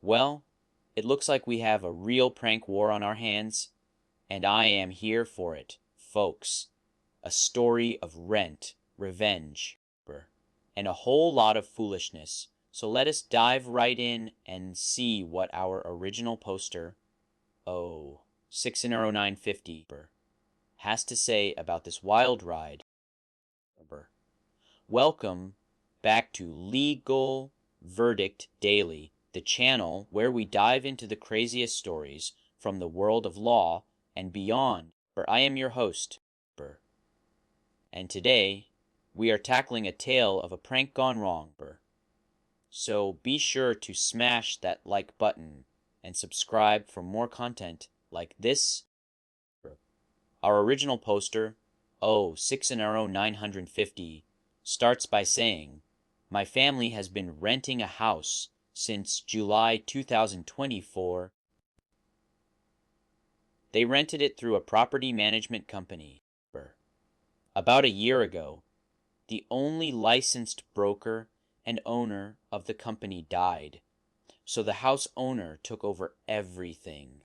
Well, it looks like we have a real prank war on our hands, and I am here for it, folks. A story of rent, revenge, and a whole lot of foolishness. So let us dive right in and see what our original poster, 60950, has to say about this wild ride. Welcome back to Legal Verdict Daily, the channel where we dive into the craziest stories from the world of law and beyond. I am your host, and today we are tackling a tale of a prank gone wrong. So be sure to smash that like button and subscribe for more content like this. Our original poster, 60950, starts by saying, "My family has been renting a house since July 2024. They rented it through a property management company. About a year ago, the only licensed broker and owner of the company died, so the house owner took over everything.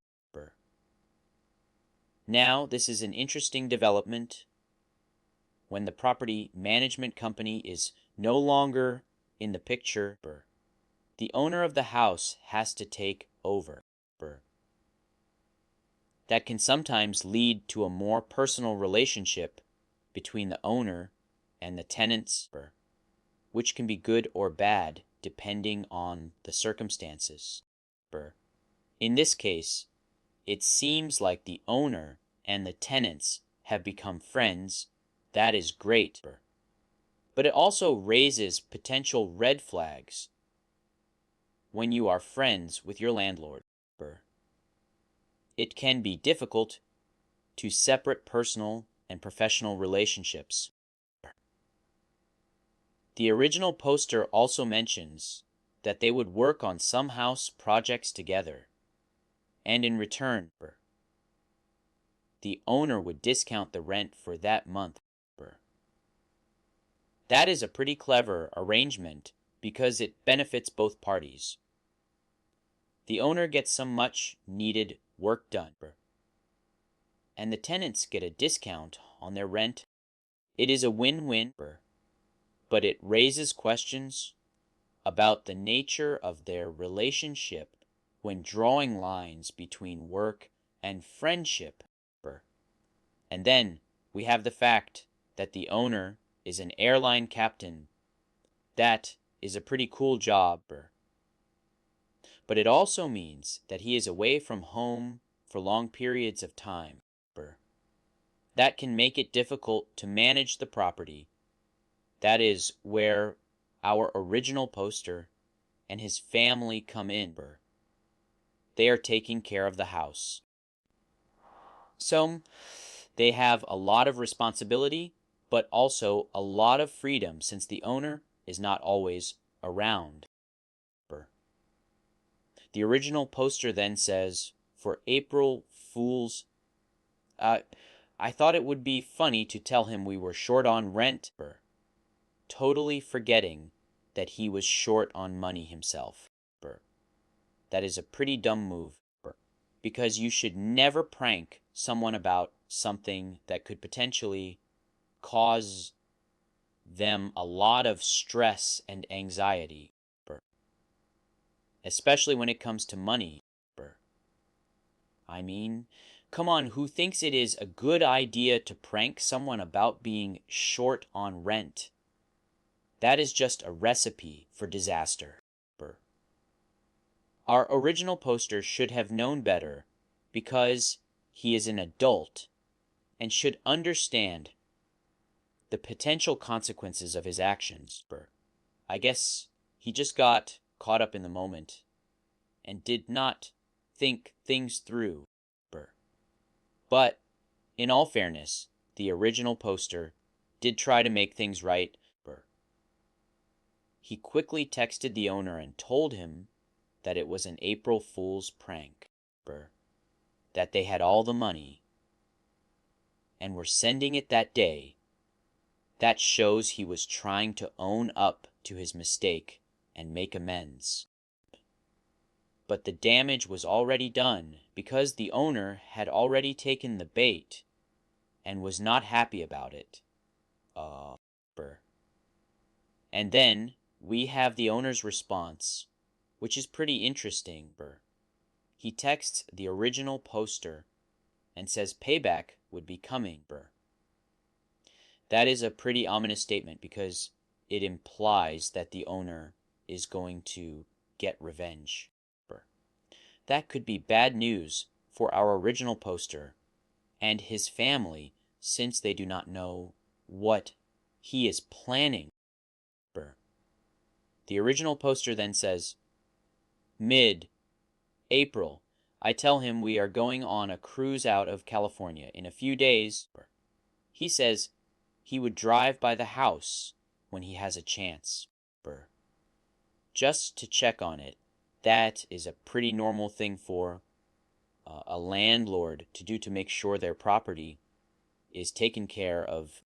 Now, this is an interesting development. When the property management company is no longer in the picture, the owner of the house has to take over. That can sometimes lead to a more personal relationship between the owner and the tenants, which can be good or bad depending on the circumstances. In this case, it seems like the owner and the tenants have become friends. That is great. But it also raises potential red flags when you are friends with your landlord. It can be difficult to separate personal and professional relationships. The original poster also mentions that they would work on some house projects together, and in return, the owner would discount the rent for that month. That is a pretty clever arrangement because it benefits both parties. The owner gets some much needed work done, and the tenants get a discount on their rent. It is a win-win, but it raises questions about the nature of their relationship when drawing lines between work and friendship. And then we have the fact that the owner is an airline captain. That is a pretty cool job. But it also means that he is away from home for long periods of time. That can make it difficult to manage the property. That is where our original poster and his family come in. They are taking care of the house. So they have a lot of responsibility, but also a lot of freedom since the owner is not always around. The original poster then says, "For April Fool's..." I thought it would be funny to tell him we were short on rent, totally forgetting that he was short on money himself. That is a pretty dumb move, because you should never prank someone about something that could potentially cause them a lot of stress and anxiety, especially when it comes to money. I mean, come on, who thinks it is a good idea to prank someone about being short on rent? That is just a recipe for disaster. Our original poster should have known better because he is an adult and should understand the potential consequences of his actions. I guess he just got caught up in the moment and did not think things through. But in all fairness, the original poster did try to make things right. He quickly texted the owner and told him that it was an April Fool's prank, that they had all the money and were sending it that day. That shows he was trying to own up to his mistake and make amends. but the damage was already done because the owner had already taken the bait and was not happy about it. And then we have the owner's response, which is pretty interesting. He texts the original poster and says payback would be coming. That is a pretty ominous statement because it implies that the owner is going to get revenge. That could be bad news for our original poster and his family, since they do not know what he is planning. The original poster then says, mid-April, I tell him we are going on a cruise out of California in a few days. He says he would drive by the house when he has a chance. Just to check on it. That is a pretty normal thing for a landlord to do to make sure their property is taken care of.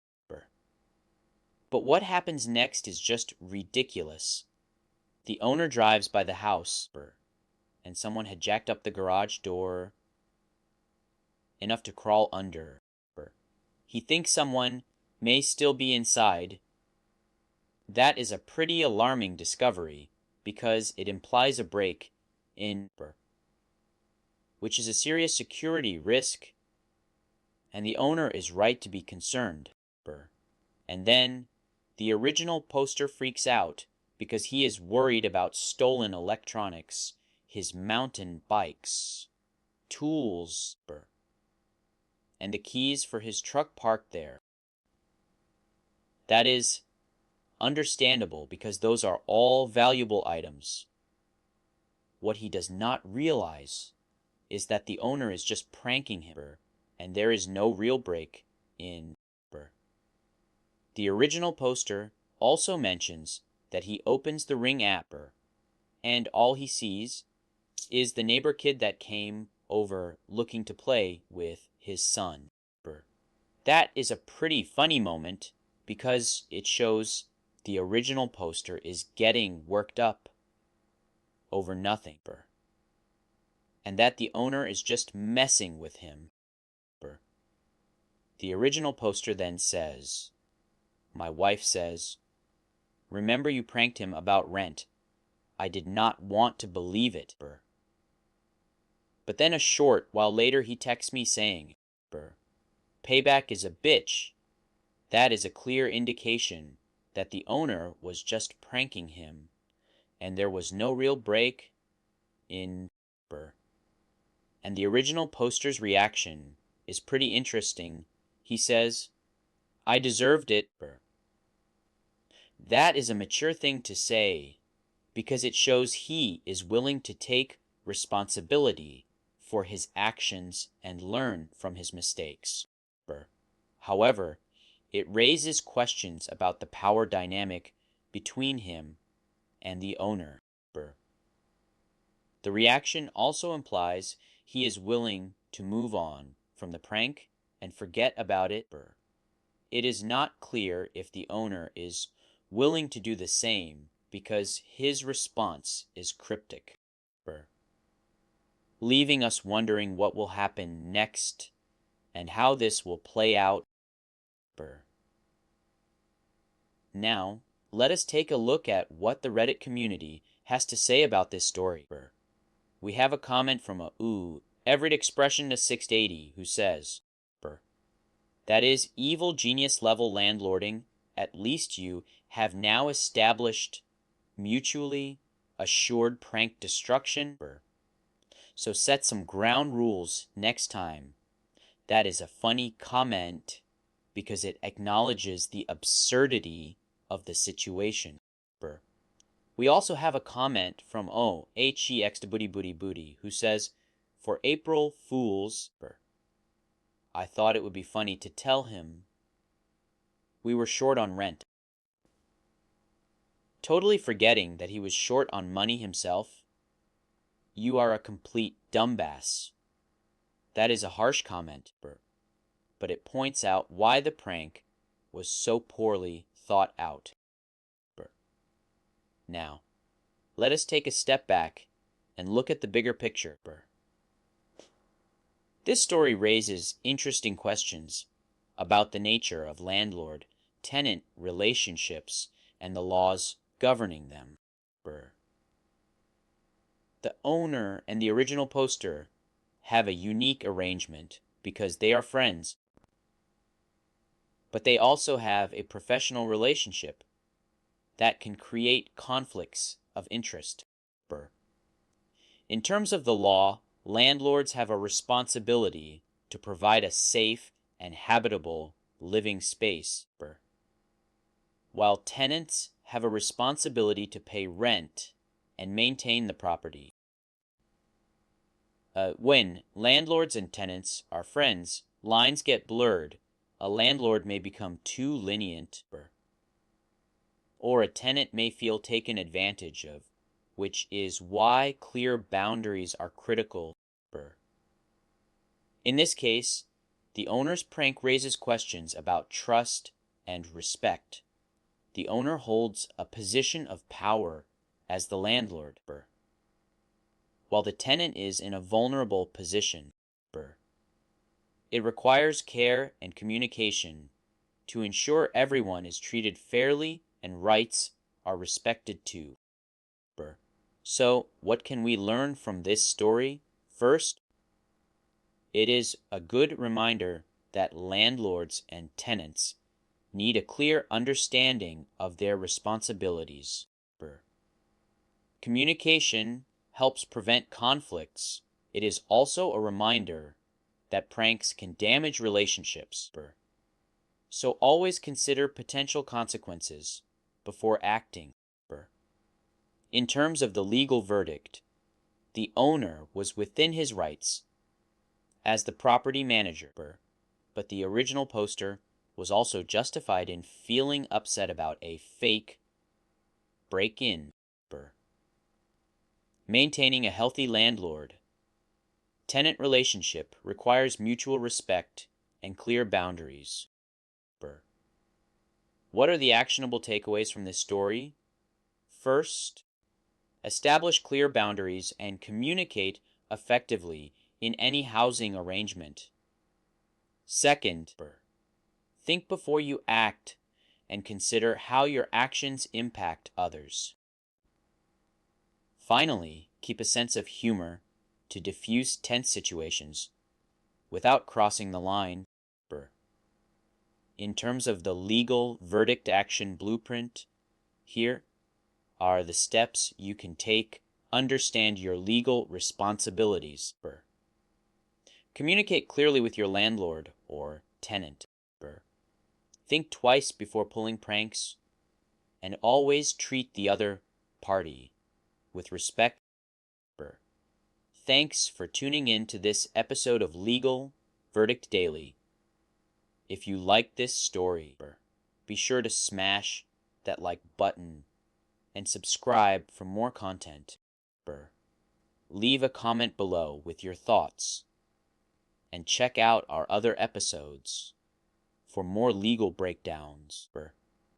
But what happens next is just ridiculous. The owner drives by the house, and someone had jacked up the garage door enough to crawl under. He thinks someone may still be inside. That is a pretty alarming discovery because it implies a break in, which is a serious security risk, and the owner is right to be concerned. And then the original poster freaks out because he is worried about stolen electronics, his mountain bikes, tools, and the keys for his truck parked there. That is understandable because those are all valuable items. What he does not realize is that the owner is just pranking him, and there is no real break in. The original poster also mentions that he opens the Ring app, and all he sees is the neighbor kid that came over looking to play with his son. That is a pretty funny moment because it shows the original poster is getting worked up over nothing, and that the owner is just messing with him. The original poster then says, my wife says, remember you pranked him about rent. I did not want to believe it. But then a short while later he texts me saying, payback is a bitch. That is a clear indication that the owner was just pranking him, and there was no real break in. And the original poster's reaction is pretty interesting. He says, I deserved it. That is a mature thing to say because it shows he is willing to take responsibility for his actions and learn from his mistakes. However, it raises questions about the power dynamic between him and the owner. The reaction also implies he is willing to move on from the prank and forget about it. It is not clear if the owner is willing to do the same because his response is cryptic, leaving us wondering what will happen next and how this will play out. Now, let us take a look at what the Reddit community has to say about this story. We have a comment from Everett Expression to 680 who says, that is evil genius level landlording. At least you have now established mutually assured prank destruction. So set some ground rules next time. That is a funny comment because it acknowledges the absurdity of the situation. We also have a comment from HEX to Booty Booty Booty who says, for April Fools, I thought it would be funny to tell him we were short on rent. Totally forgetting that he was short on money himself. You are a complete dumbass. That is a harsh comment, but it points out why the prank was so poorly thought out. Now, let us take a step back and look at the bigger picture. This story raises interesting questions about the nature of landlord-tenant relationships and the laws governing them. The owner and the original poster have a unique arrangement because they are friends, but they also have a professional relationship that can create conflicts of interest. In terms of the law, landlords have a responsibility to provide a safe and habitable living space, while tenants have a responsibility to pay rent and maintain the property. When landlords and tenants are friends, lines get blurred. A landlord may become too lenient, or a tenant may feel taken advantage of, which is why clear boundaries are critical. In this case, the owner's prank raises questions about trust and respect. The owner holds a position of power as the landlord, while the tenant is in a vulnerable position. It requires care and communication to ensure everyone is treated fairly and rights are respected too. So, what can we learn from this story? First, it is a good reminder that landlords and tenants need a clear understanding of their responsibilities. Communication helps prevent conflicts. It is also a reminder that pranks can damage relationships. So always consider potential consequences before acting. In terms of the legal verdict, the owner was within his rights as the property manager, but the original poster was also justified in feeling upset about a fake break-in. Maintaining a healthy landlord-tenant relationship requires mutual respect and clear boundaries. What are the actionable takeaways from this story? First, establish clear boundaries and communicate effectively in any housing arrangement. Second, think before you act and consider how your actions impact others. Finally, keep a sense of humor to diffuse tense situations without crossing the line. In terms of the legal verdict action blueprint, here are the steps you can take. Understand your legal responsibilities. Communicate clearly with your landlord or tenant. Think twice before pulling pranks, and always treat the other party with respect. Thanks for tuning in to this episode of Legal Verdict Daily. If you like this story, be sure to smash that like button and subscribe for more content. Leave a comment below with your thoughts and check out our other episodes for more legal breakdowns.